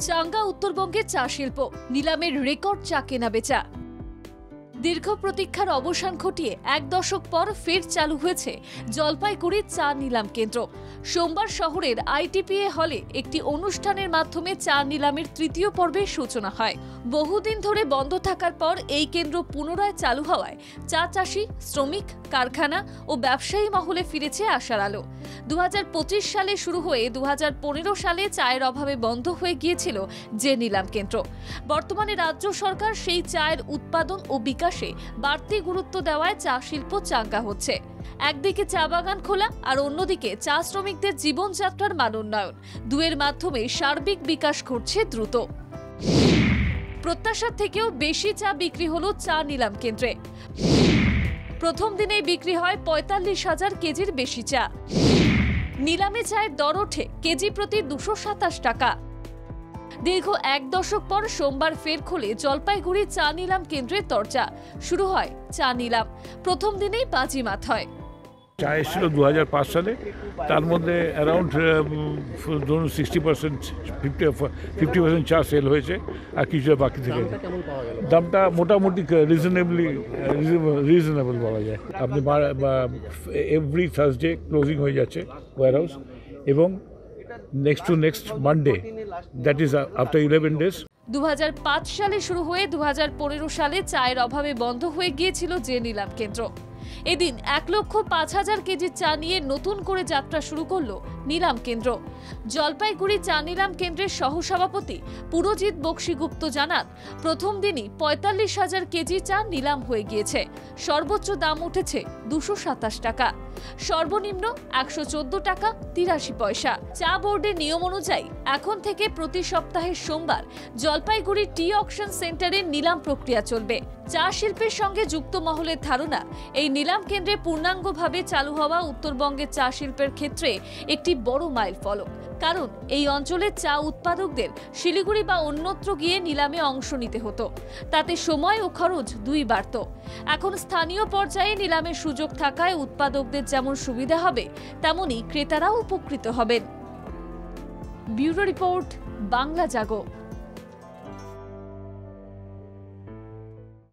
চাঙ্গা উত্তরবঙ্গের চা শিল্প, নিলামের রেকর্ড চা কেনাবেচা। দীর্ঘ প্রতীক্ষার অবসান ঘটিয়ে এক দশক পর ফের চালু হয়েছে জলপাইগুড়ির চা নিলাম কেন্দ্র। সোমবার শহরের আইটিপিএ হলে একটি অনুষ্ঠানের মাধ্যমে চা নিলামের তৃতীয় পর্বের সূচনা হয়। বহুদিন ধরে বন্ধ থাকার পর এই কেন্দ্র পুনরায় চালু হওয়ায় চা চাষি, শ্রমিক, কারখানা ও ব্যবসায়ী মহলে ফিরেছে আশার আলো। 2025 সালে শুরু হয়ে 2015 সালে চায়ের অভাবে বন্ধ হয়ে গিয়েছিল যে নিলাম কেন্দ্র। বর্তমানে রাজ্য সরকার সেই চায়ের উৎপাদন ও বিকাশে বাড়তি গুরুত্ব দেওয়ায় চা শিল্প চাঙ্গা হচ্ছে। একদিকে চা বাগান খোলা আর অন্যদিকে চা শ্রমিকদের জীবনযাত্রার মান উন্নয়ন, দুয়ের মাধ্যমে সার্বিক বিকাশ ঘটছে দ্রুত। প্রত্যাশার থেকেও বেশি চা বিক্রি হলো চা নিলাম কেন্দ্রে। প্রথম দিনেই বিক্রি হয় 45,000 কেজির বেশি চা। নিলামে চায়ের দর ওঠে কেজি প্রতি 227 টাকা। দীর্ঘ এক দশক পর সোমবার ফের খোলে জলপাইগুড়ি চা নিলাম কেন্দ্রের দরজা। শুরু হয় চা নিলাম। প্রথম দিনেই বাজিমাত হয়। চা এসেছিল 2005 সালে, তার মধ্যে অ্যারাউন্ড 60% 50% চা সেল হয়েছে আর কিছুটা বাকি থেকে। দামটা মোটামুটি রিজনেবল বলা যায়। আপনি এভরি থার্সডে ক্লোজিং হয়ে যাচ্ছে ওয়্যার হাউস, এবং next Monday, that is after 11 days। 2005 সালে শুরু হয়ে 2015 সালে চায়ের অভাবে বন্ধ হয়ে গিয়েছিল যে নিলাম কেন্দ্র। এদিন 1,05,000 কেজি চা নিয়ে নতুন করে যাত্রা শুরু করলো নিলাম কেন্দ্র। জলপাইগুড়ি চা নিলাম কেন্দ্রের সহসভাপতি পুরজিৎ বক্সিগুপ্ত জানান, প্রথম দিনই 45,000 কেজি চা নিলাম হয়ে গিয়েছে। সর্বোচ্চ দাম উঠেছে 227 টাকা, সর্বনিম্ন 114 টাকা 83 পয়সা। চা বোর্ডের নিয়ম অনুযায়ী এখন থেকে প্রতি সপ্তাহের সোমবার জলপাইগুড়ি টি অকশন সেন্টারে নিলাম প্রক্রিয়া চলবে। চা শিল্পের সঙ্গে যুক্ত মহলের ধারণা, এই নিলাম কেন্দ্রে পূর্ণাঙ্গভাবে চালু হওয়া উত্তরবঙ্গের চা শিল্পের ক্ষেত্রে একটি বড় মাইল ফলক। কারণ এই অঞ্চলের চা উৎপাদকদের শিলিগুড়ি বা অন্যত্র গিয়ে নিলামে অংশ নিতে হতো, তাতে সময় ও খরচ দুই বাড়ত। এখন স্থানীয় পর্যায়ে নিলামের সুযোগ থাকায় উৎপাদকদের যেমন সুবিধা হবে, তেমনি ক্রেতারাও উপকৃত হবেন। ব্যুরো রিপোর্ট, বাংলা জাগো।